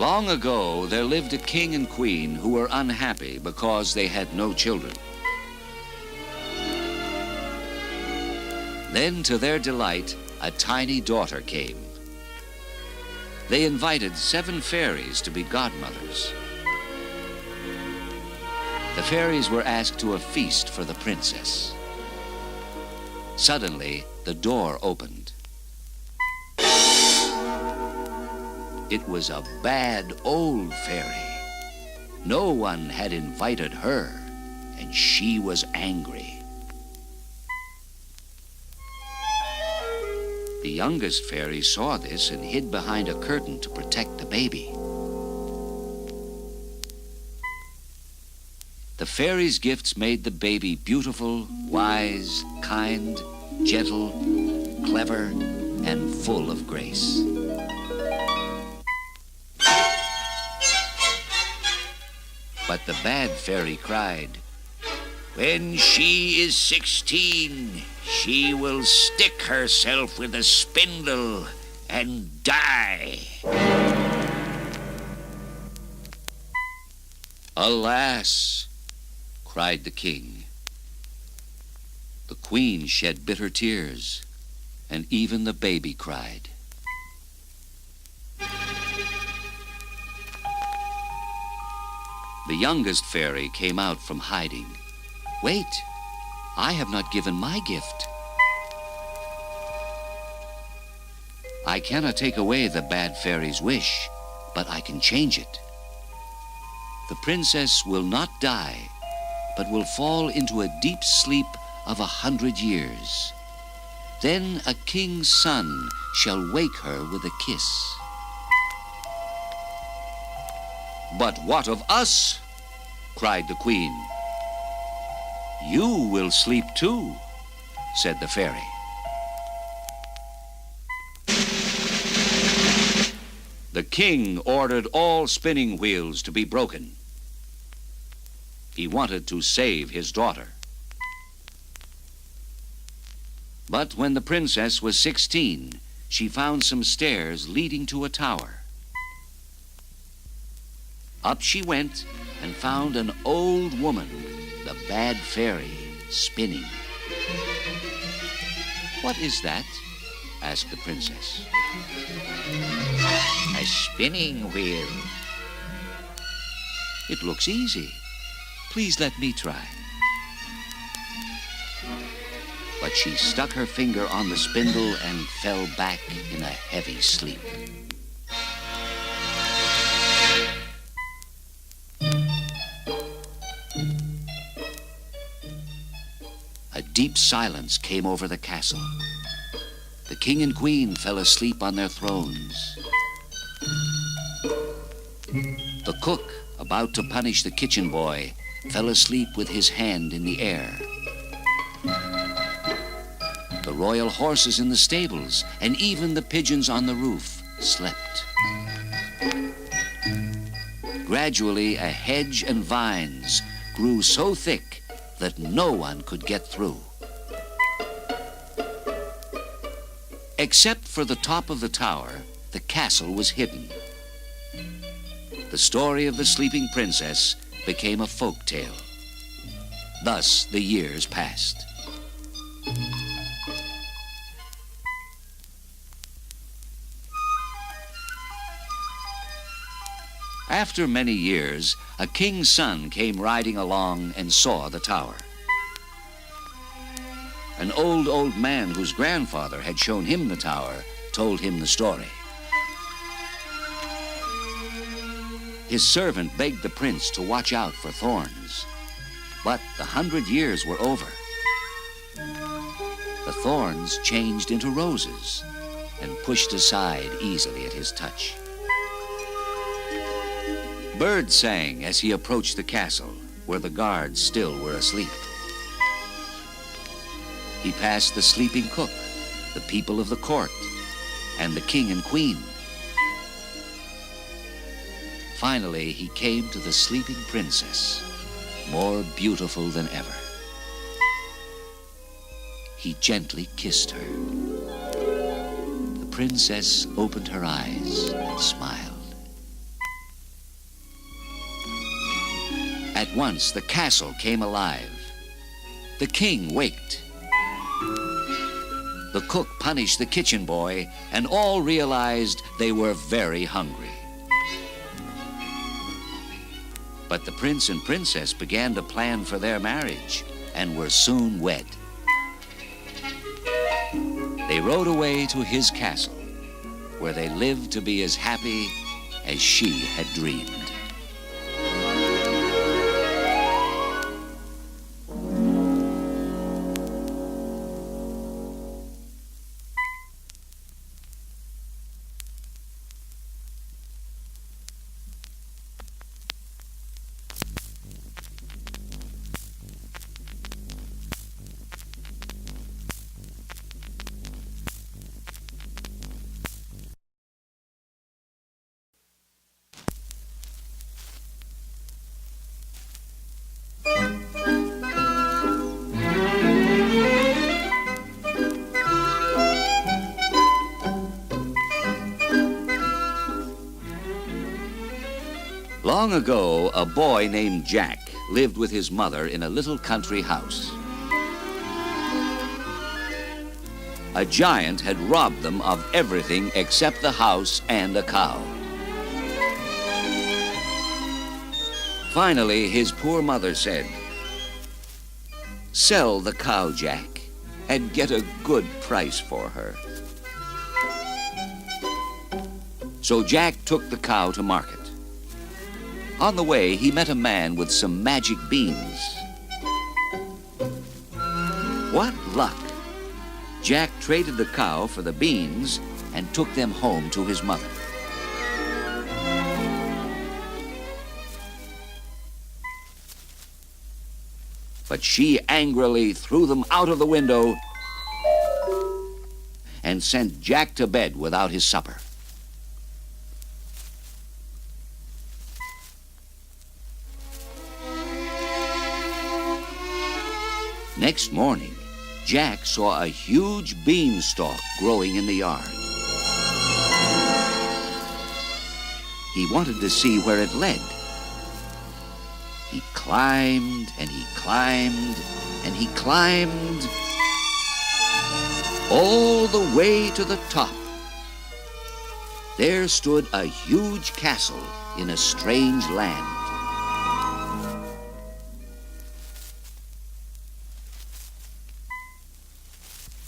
Long ago, there lived a king and queen who were unhappy because they had no children. Then, to their delight, a tiny daughter came. They invited 7 fairies to be godmothers. The fairies were asked to a feast for the princess. Suddenly, the door opened. It was a bad old fairy. No one had invited her, and she was angry. The youngest fairy saw this and hid behind a curtain to protect the baby. The fairy's gifts made the baby beautiful, wise, kind, gentle, clever, and full of grace. But the bad fairy cried, "When she is 16, she will stick herself with a spindle and die." "Alas!" cried the king. The queen shed bitter tears, and even the baby cried. The youngest fairy came out from hiding. "Wait, I have not given my gift." "I cannot take away the bad fairy's wish, but I can change it. The princess will not die, but will fall into a deep sleep of 100 years. Then a king's son shall wake her with a kiss." "But what of us?" cried the queen. "You will sleep too," said the fairy. The king ordered all spinning wheels to be broken. He wanted to save his daughter. But when the princess was 16, she found some stairs leading to a tower. Up she went and found an old woman, the bad fairy, spinning. "What is that?" asked the princess. "A spinning wheel." "It looks easy. Please let me try." But she stuck her finger on the spindle and fell back in a heavy sleep. A deep silence came over the castle. The king and queen fell asleep on their thrones. The cook, about to punish the kitchen boy, fell asleep with his hand in the air. The royal horses in the stables and even the pigeons on the roof slept. Gradually, a hedge and vines grew so thick that no one could get through. Except for the top of the tower, the castle was hidden. The story of the sleeping princess became a folk tale. Thus the years passed. After many years, a king's son came riding along and saw the tower. An old man whose grandfather had shown him the tower told him the story. His servant begged the prince to watch out for thorns, but the 100 years were over. The thorns changed into roses and pushed aside easily at his touch. Birds sang as he approached the castle, where the guards still were asleep. He passed the sleeping cook, the people of the court, and the king and queen. Finally, he came to the sleeping princess, more beautiful than ever. He gently kissed her. The princess opened her eyes and smiled. At once, the castle came alive. The king waked. The cook punished the kitchen boy, and all realized they were very hungry. But the prince and princess began to plan for their marriage and were soon wed. They rode away to his castle, where they lived to be as happy as she had dreamed. Long ago, a boy named Jack lived with his mother in a little country house. A giant had robbed them of everything except the house and a cow. Finally, his poor mother said, "Sell the cow, Jack, and get a good price for her." So Jack took the cow to market. On the way, he met a man with some magic beans. What luck! Jack traded the cow for the beans and took them home to his mother. But she angrily threw them out of the window and sent Jack to bed without his supper. Next morning, Jack saw a huge beanstalk growing in the yard. He wanted to see where it led. He climbed and he climbed and he climbed all the way to the top. There stood a huge castle in a strange land.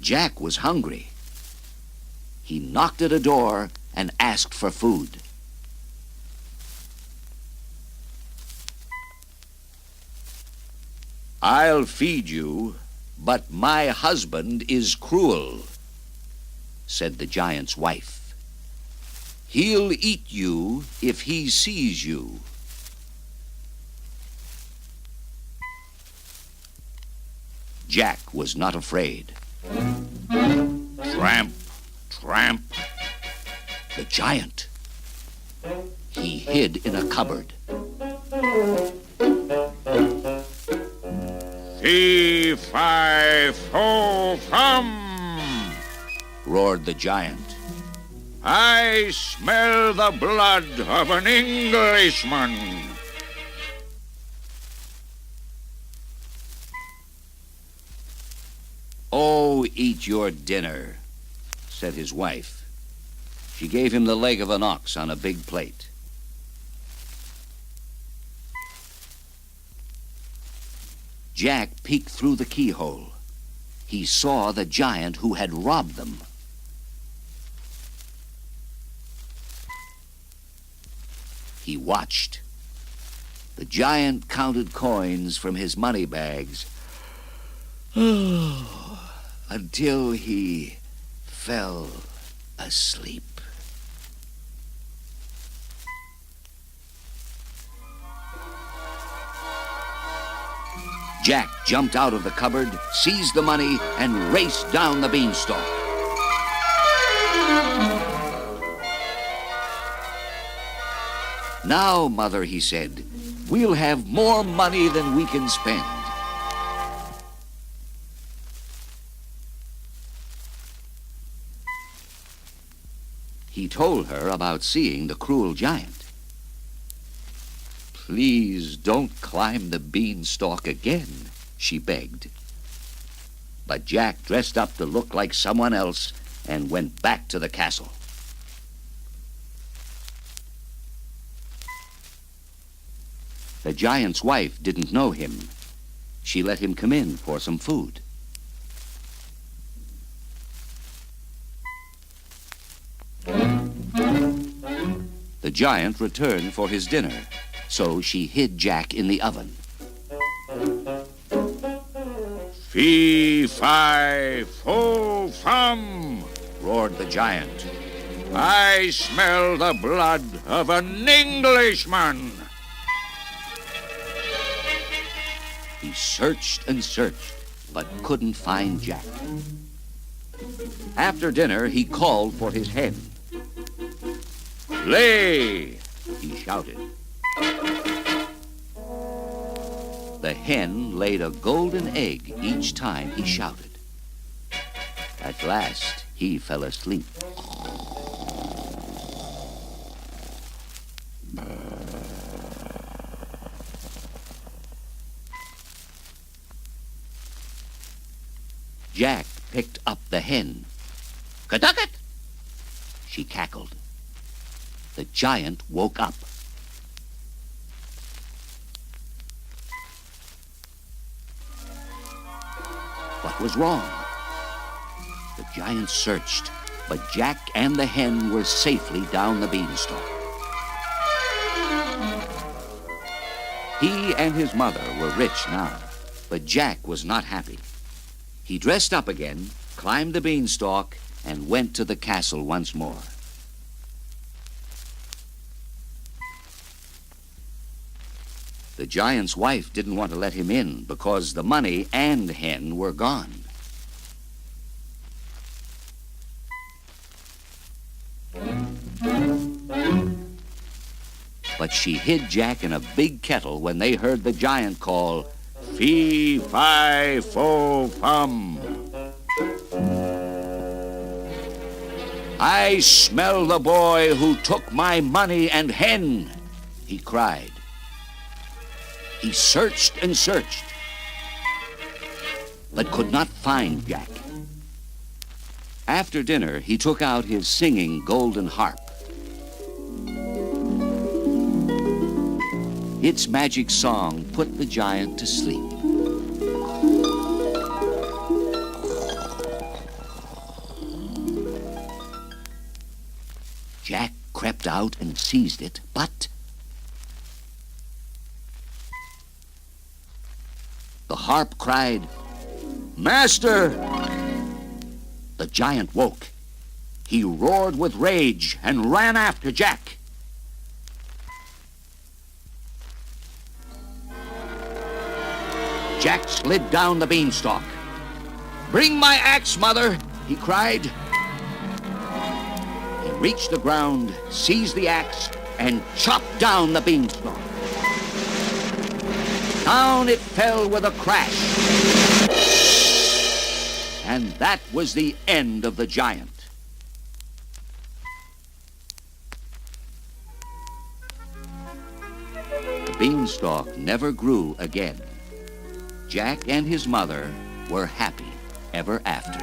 Jack was hungry. He knocked at a door and asked for food. "I'll feed you, but my husband is cruel," said the giant's wife. "He'll eat you if he sees you." Jack was not afraid. Tramp, tramp. The giant. He hid in a cupboard. "Fee, fi, fo, fum," roared the giant. "I smell the blood of an Englishman." "Oh, eat your dinner," said his wife. She gave him the leg of an ox on a big plate. Jack peeked through the keyhole. He saw the giant who had robbed them. He watched. The giant counted coins from his money bags until he fell asleep. Jack jumped out of the cupboard, seized the money, and raced down the beanstalk. "Now, Mother," he said, "we'll have more money than we can spend." He told her about seeing the cruel giant. Please don't climb the beanstalk again, she begged. But Jack dressed up to look like someone else and went back to the castle. The giant's wife didn't know him. She let him come in for some food. The giant returned for his dinner, so she hid Jack in the oven. Fee, fi, fo, fum, Roared the giant. I smell the blood of an Englishman. He searched and searched, but couldn't find Jack. After dinner, he called for his hen. Lay, He shouted. The hen laid a golden egg each time he shouted. At last, he fell asleep. Jack picked up the hen. "Caducket!" she cackled. The giant woke up. What was wrong? The giant searched, but Jack and the hen were safely down the beanstalk. He and his mother were rich now, but Jack was not happy. He dressed up again, climbed the beanstalk, and went to the castle once more. The giant's wife didn't want to let him in because the money and hen were gone. But she hid Jack in a big kettle when they heard the giant call, fee, fi, fo, fum. "I smell the boy who took my money and hen," he cried. He searched and searched, but could not find Jack. After dinner, he took out his singing golden harp. Its magic song put the giant to sleep. Jack crept out and seized it, but the harp cried, "Master!" The giant woke. He roared with rage and ran after Jack. Jack slid down the beanstalk. "Bring my axe, Mother!" he cried. He reached the ground, seized the axe, and chopped down the beanstalk. Down it fell with a crash. And that was the end of the giant. The beanstalk never grew again. Jack and his mother were happy ever after.